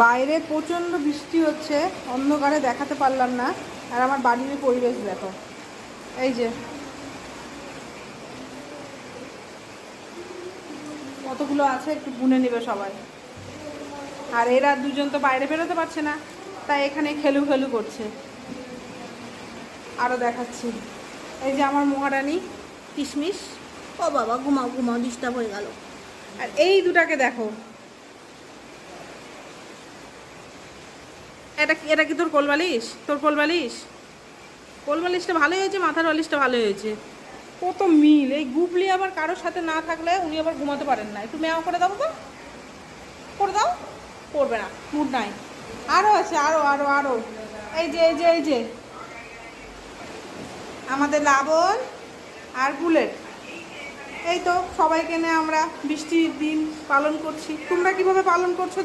বাইরে প্রচণ্ড বৃষ্টি হচ্ছে, অন্ধকারে দেখাতে পারলাম না। আর আমার বাড়ির পরিবেশ দেখো, এই যে কতগুলো আছে একটু গুনে নেবে সবাই। আর এরা দুজন তো বাইরে বেরোতে পারছে না, তাই এখানে খেলু খেলু করছে। আরও দেখাচ্ছি, এই যে আমার মহারানী কিশমিশ। ও বাবা, ঘুমাও ঘুমাও, ডিস্টার্ব হয়ে গেল। আর এই দুটাকে দেখো, এটা কি তোর কোলবালিশ? তোর কোলবালিশ? কোলবালিশটা ভালোই হয়েছে, মাথার বালিশটা ভালোই হয়েছে। কত মিল! এই গুবলি আবার কারোর সাথে না থাকলে উনি আবার ঘুমাতে পারেন না। একটু মেয়াও করে দাও তো, করে দাও। করবে না, মুড নাই। আরও আছে, আরও আরও আরও। এই যে এই যে এই যে আমাদের লাবণ আর বুলেট। এই তো সবাইকে নিয়ে আমরা বৃষ্টির দিন পালন করছি। তোমরা কিভাবে পালন করছো?